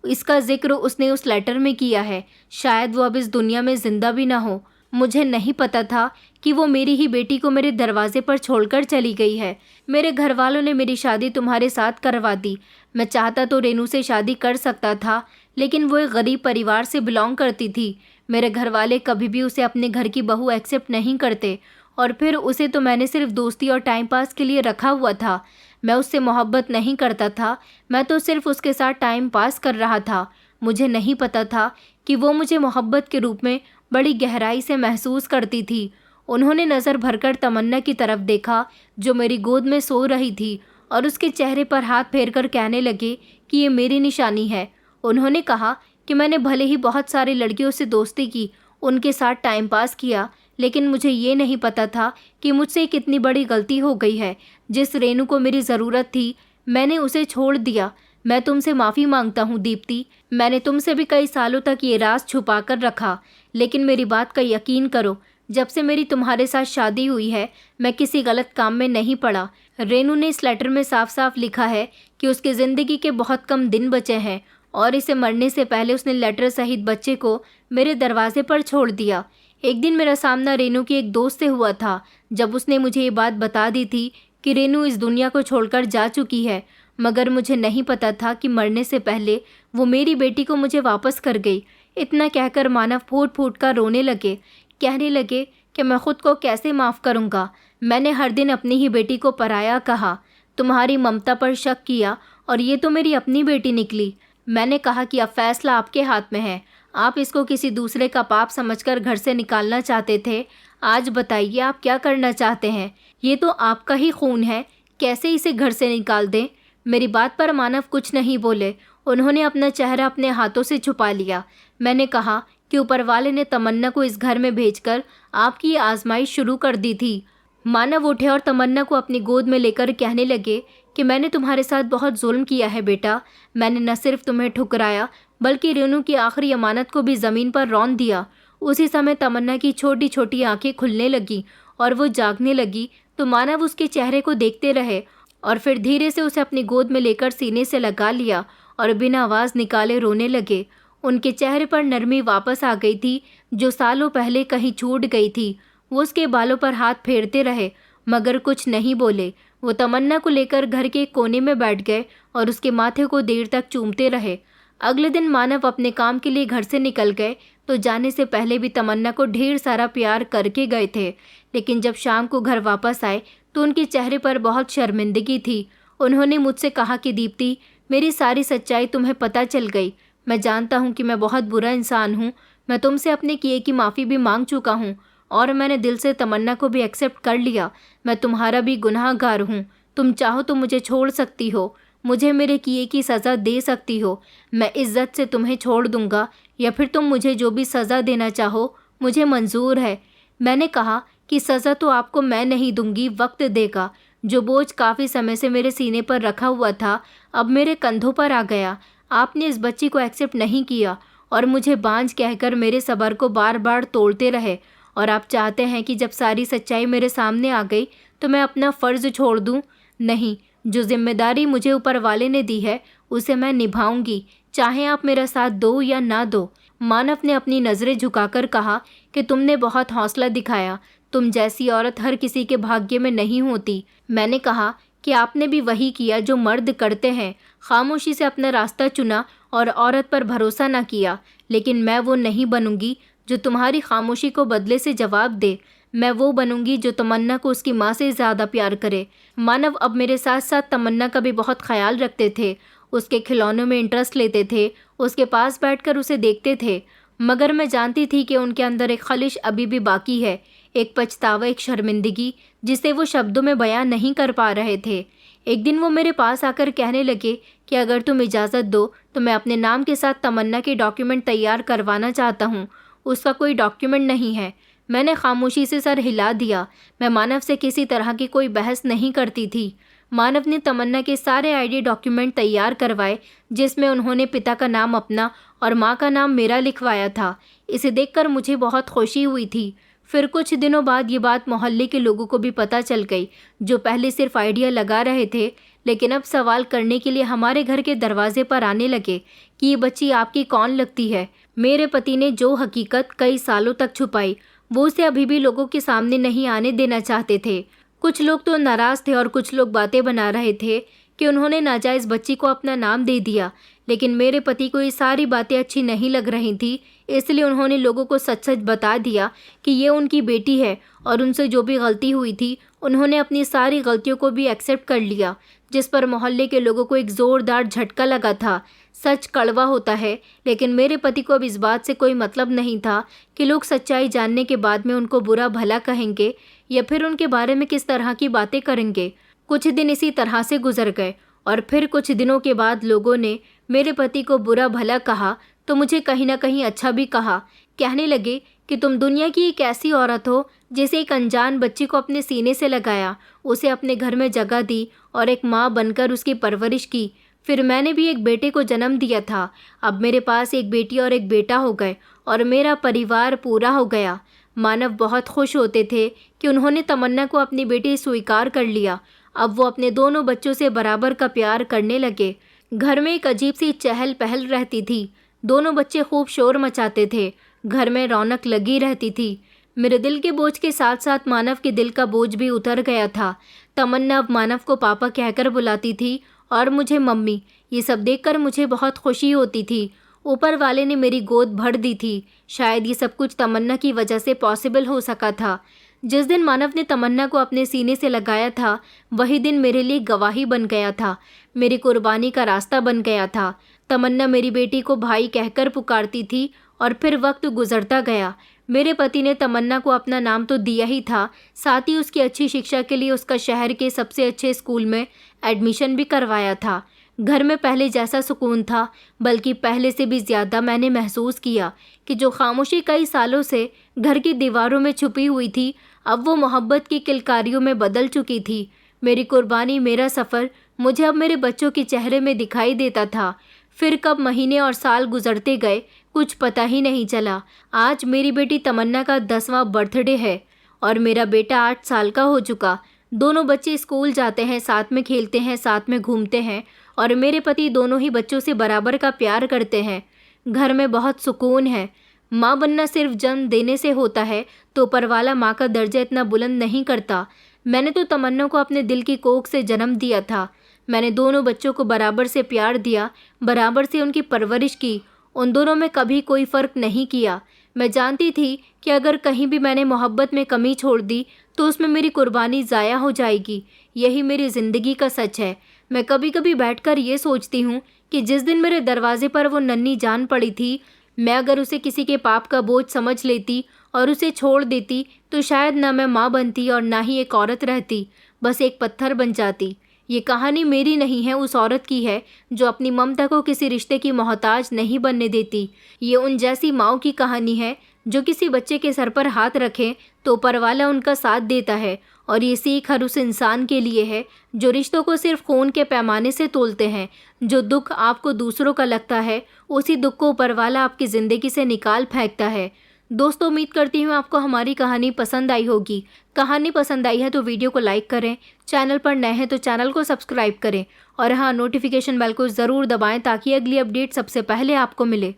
A: इसका जिक्र उसने उस लेटर में किया है। शायद वो अब इस दुनिया में ज़िंदा भी ना हो। मुझे नहीं पता था कि वो मेरी ही बेटी को मेरे दरवाजे पर छोड़कर चली गई है। मेरे घर वालों ने मेरी शादी तुम्हारे साथ करवा दी। मैं चाहता तो रेनू से शादी कर सकता था, लेकिन वो एक गरीब परिवार से बिलोंग करती थी। मेरे घर वाले कभी भी उसे अपने घर की बहू एक्सेप्ट नहीं करते, और फिर उसे तो मैंने सिर्फ दोस्ती और टाइम पास के लिए रखा हुआ था। मैं उससे मोहब्बत नहीं करता था, मैं तो सिर्फ उसके साथ टाइम पास कर रहा था। मुझे नहीं पता था कि वो मुझे मोहब्बत के रूप में बड़ी गहराई से महसूस करती थी। उन्होंने नज़र भरकर तमन्ना की तरफ देखा जो मेरी गोद में सो रही थी, और उसके चेहरे पर हाथ फेरकर कहने लगे कि ये मेरी निशानी है। उन्होंने कहा कि मैंने भले ही बहुत सारी लड़कियों से दोस्ती की, उनके साथ टाइम पास किया, लेकिन मुझे ये नहीं पता था कि मुझसे कितनी बड़ी गलती हो गई है। जिस रेनू को मेरी ज़रूरत थी मैंने उसे छोड़ दिया। मैं तुमसे माफ़ी मांगता हूँ दीप्ति। मैंने तुमसे भी कई सालों तक ये राज छुपा कर रखा, लेकिन मेरी बात का यकीन करो, जब से मेरी तुम्हारे साथ शादी हुई है मैं किसी गलत काम में नहीं पड़ा। रेनू ने इस लेटर में साफ साफ लिखा है कि उसकी ज़िंदगी के बहुत कम दिन बचे हैं और इसे मरने से पहले उसने लेटर सहित बच्चे को मेरे दरवाजे पर छोड़ दिया। एक दिन मेरा सामना रेनू की एक दोस्त से हुआ था, जब उसने मुझे ये बात बता दी थी कि रेनू इस दुनिया को छोड़कर जा चुकी है, मगर मुझे नहीं पता था कि मरने से पहले वो मेरी बेटी को मुझे वापस कर गई। इतना कहकर मानव फूट फूट कर रोने लगे, कहने लगे कि मैं ख़ुद को कैसे माफ़ करूँगा। मैंने हर दिन अपनी ही बेटी को पराया कहा, तुम्हारी ममता पर शक किया, और ये तो मेरी अपनी बेटी निकली। मैंने कहा कि अब फैसला आपके हाथ में है, आप इसको किसी दूसरे का पाप समझकर घर से निकालना चाहते थे। आज बताइए आप क्या करना चाहते हैं? ये तो आपका ही खून है, कैसे इसे घर से निकाल दें? मेरी बात पर मानव कुछ नहीं बोले। उन्होंने अपना चेहरा अपने हाथों से छुपा लिया। मैंने कहा कि ऊपर वाले ने तमन्ना को इस घर में भेजकर आपकी ये आजमाइश शुरू कर दी थी। मानव उठे और तमन्ना को अपनी गोद में लेकर कहने लगे कि मैंने तुम्हारे साथ बहुत जुल्म किया है बेटा। मैंने न सिर्फ तुम्हें ठुकराया बल्कि रेनू की आखिरी अमानत को भी ज़मीन पर रौंद दिया। उसी समय तमन्ना की छोटी छोटी आंखें खुलने लगी और वो जागने लगी तो मानव उसके चेहरे को देखते रहे और फिर धीरे से उसे अपनी गोद में लेकर सीने से लगा लिया और बिना आवाज़ निकाले रोने लगे। उनके चेहरे पर नरमी वापस आ गई थी जो सालों पहले कहीं छूट गई थी। वो उसके बालों पर हाथ फेरते रहे मगर कुछ नहीं बोले। वो तमन्ना को लेकर घर के कोने में बैठ गए और उसके माथे को देर तक चूमते रहे। अगले दिन मानव अपने काम के लिए घर से निकल गए तो जाने से पहले भी तमन्ना को ढेर सारा प्यार करके गए थे, लेकिन जब शाम को घर वापस आए तो उनके चेहरे पर बहुत शर्मिंदगी थी। उन्होंने मुझसे कहा कि दीप्ति, मेरी सारी सच्चाई तुम्हें पता चल गई। मैं जानता हूँ कि मैं बहुत बुरा इंसान हूँ। मैं तुमसे अपने किए की माफ़ी भी मांग चुका हूँ और मैंने दिल से तमन्ना को भी एक्सेप्ट कर लिया। मैं तुम्हारा भी गुनाहगार हूँ। तुम चाहो तो मुझे छोड़ सकती हो, मुझे मेरे किए की सज़ा दे सकती हो। मैं इज़्ज़त से तुम्हें छोड़ दूँगा या फिर तुम मुझे जो भी सज़ा देना चाहो मुझे मंजूर है। मैंने कहा कि सज़ा तो आपको मैं नहीं दूँगी, वक्त देगा। जो बोझ काफ़ी समय से मेरे सीने पर रखा हुआ था अब मेरे कंधों पर आ गया। आपने इस बच्ची को एक्सेप्ट नहीं किया और मुझे बांझ कहकर मेरे सब्र को बार बार तोड़ते रहे और आप चाहते हैं कि जब सारी सच्चाई मेरे सामने आ गई तो मैं अपना फ़र्ज़ छोड़ दूं? नहीं, जो जिम्मेदारी मुझे ऊपर वाले ने दी है उसे मैं निभाऊंगी, चाहे आप मेरा साथ दो या ना दो। मानव ने अपनी नज़रें झुकाकर कहा कि तुमने बहुत हौसला दिखाया। तुम जैसी औरत हर किसी के भाग्य में नहीं होती। मैंने कहा कि आपने भी वही किया जो मर्द करते हैं, खामोशी से अपना रास्ता चुना और औरत पर भरोसा ना किया। लेकिन मैं वो नहीं बनूंगी जो तुम्हारी खामोशी को बदले से जवाब दे। मैं वो बनूंगी जो तमन्ना को उसकी माँ से ज़्यादा प्यार करे। मानव अब मेरे साथ साथ तमन्ना का भी बहुत ख्याल रखते थे, उसके खिलौनों में इंटरेस्ट लेते थे, उसके पास बैठकर उसे देखते थे। मगर मैं जानती थी कि उनके अंदर एक खलिश अभी भी बाकी है, एक पछतावा, एक शर्मिंदगी जिसे वो शब्दों में बयां नहीं कर पा रहे थे। एक दिन वो मेरे पास आकर कहने लगे कि अगर तुम इजाज़त दो तो मैं अपने नाम के साथ तमन्ना के डॉक्यूमेंट तैयार करवाना चाहता हूँ। उसका कोई डॉक्यूमेंट नहीं है। मैंने खामोशी से सर हिला दिया। मैं मानव से किसी तरह की कोई बहस नहीं करती थी। मानव ने तमन्ना के सारे आईडी डॉक्यूमेंट तैयार करवाए जिसमें उन्होंने पिता का नाम अपना और माँ का नाम मेरा लिखवाया था। इसे देखकर मुझे बहुत खुशी हुई थी। फिर कुछ दिनों बाद ये बात मोहल्ले के लोगों को भी पता चल गई, जो पहले सिर्फ आइडिया लगा रहे थे लेकिन अब सवाल करने के लिए हमारे घर के दरवाजे पर आने लगे कि ये बच्ची आपकी कौन लगती है। मेरे पति ने जो हकीकत कई सालों तक छुपाई वो उसे अभी भी लोगों के सामने नहीं आने देना चाहते थे। कुछ लोग तो नाराज़ थे और कुछ लोग बातें बना रहे थे कि उन्होंने नाजायज़ बच्ची को अपना नाम दे दिया, लेकिन मेरे पति को ये सारी बातें अच्छी नहीं लग रही थी, इसलिए उन्होंने लोगों को सच सच बता दिया कि ये उनकी बेटी है और उनसे जो भी गलती हुई थी उन्होंने अपनी सारी गलतियों को भी एक्सेप्ट कर लिया, जिस पर मोहल्ले के लोगों को एक ज़ोरदार झटका लगा था। सच कड़वा होता है, लेकिन मेरे पति को अब इस बात से कोई मतलब नहीं था कि लोग सच्चाई जानने के बाद में उनको बुरा भला कहेंगे या फिर उनके बारे में किस तरह की बातें करेंगे। कुछ दिन इसी तरह से गुजर गए और फिर कुछ दिनों के बाद लोगों ने मेरे पति को बुरा भला कहा तो मुझे कहीं ना कहीं अच्छा भी कहा। कहने लगे कि तुम दुनिया की एक ऐसी औरत हो जिसे एक अनजान बच्ची को अपने सीने से लगाया, उसे अपने घर में जगह दी और एक माँ बनकर उसकी परवरिश की। फिर मैंने भी एक बेटे को जन्म दिया था। अब मेरे पास एक बेटी और एक बेटा हो गए और मेरा परिवार पूरा हो गया। मानव बहुत खुश होते थे कि उन्होंने तमन्ना को अपनी बेटी स्वीकार कर लिया। अब वो अपने दोनों बच्चों से बराबर का प्यार करने लगे। घर में एक अजीब सी चहल पहल रहती थी। दोनों बच्चे खूब शोर मचाते थे। घर में रौनक लगी रहती थी। मेरे दिल के बोझ के साथ साथ मानव के दिल का बोझ भी उतर गया था। तमन्ना अब मानव को पापा कहकर बुलाती थी और मुझे मम्मी। ये सब देखकर मुझे बहुत खुशी होती थी। ऊपर वाले ने मेरी गोद भर दी थी। शायद ये सब कुछ तमन्ना की वजह से पॉसिबल हो सका था। जिस दिन मानव ने तमन्ना को अपने सीने से लगाया था वही दिन मेरे लिए गवाही बन गया था, मेरी कुर्बानी का रास्ता बन गया था। तमन्ना मेरी बेटी को भाई कहकर पुकारती थी और फिर वक्त गुजरता गया। मेरे पति ने तमन्ना को अपना नाम तो दिया ही था, साथ ही उसकी अच्छी शिक्षा के लिए उसका शहर के सबसे अच्छे स्कूल में एडमिशन भी करवाया था। घर में पहले जैसा सुकून था, बल्कि पहले से भी ज़्यादा मैंने महसूस किया कि जो खामोशी कई सालों से घर की दीवारों में छुपी हुई थी, अब वो मोहब्बत की किलकारियों में बदल चुकी थी। मेरी कुर्बानी, मेरा सफ़र मुझे अब मेरे बच्चों के चेहरे में दिखाई देता था। फिर कब महीने और साल गुजरते गए, कुछ पता ही नहीं चला। आज मेरी बेटी तमन्ना का 10वां बर्थडे है और मेरा बेटा 8 साल का हो चुका। दोनों बच्चे स्कूल जाते हैं, साथ में खेलते हैं, साथ में घूमते हैं और मेरे पति दोनों ही बच्चों से बराबर का प्यार करते हैं। घर में बहुत सुकून है। माँ बनना सिर्फ जन्म देने से होता है तो ऊपरवाला माँ का दर्जा इतना बुलंद नहीं करता। मैंने तो तमन्ना को अपने दिल की कोख से जन्म दिया था। मैंने दोनों बच्चों को बराबर से प्यार दिया, बराबर से उनकी परवरिश की। उन दोनों में कभी कोई फ़र्क नहीं किया। मैं जानती थी कि अगर कहीं भी मैंने मोहब्बत में कमी छोड़ दी तो उसमें मेरी कुर्बानी ज़ाया हो जाएगी। यही मेरी ज़िंदगी का सच है। मैं कभी कभी बैठकर ये सोचती हूँ कि जिस दिन मेरे दरवाजे पर वो नन्ही जान पड़ी थी, मैं अगर उसे किसी के पाप का बोझ समझ लेती और उसे छोड़ देती तो शायद ना मैं माँ बनती और ना ही एक औरत रहती, बस एक पत्थर बन जाती। ये कहानी मेरी नहीं है, उस औरत की है जो अपनी ममता को किसी रिश्ते की मोहताज नहीं बनने देती। ये उन जैसी माँओं की कहानी है जो किसी बच्चे के सर पर हाथ रखें तो ऊपरवाला उनका साथ देता है। और ये सीख हर उस इंसान के लिए है जो रिश्तों को सिर्फ खून के पैमाने से तोलते हैं। जो दुख आपको दूसरों का लगता है, उसी दुख को ऊपरवाला आपकी ज़िंदगी से निकाल फेंकता है। दोस्तों, उम्मीद करती हूँ आपको हमारी कहानी पसंद आई होगी। कहानी पसंद आई है तो वीडियो को लाइक करें, चैनल पर नए हैं तो चैनल को सब्सक्राइब करें और हाँ, नोटिफिकेशन बेल को ज़रूर दबाएं ताकि अगली अपडेट सबसे पहले आपको मिले।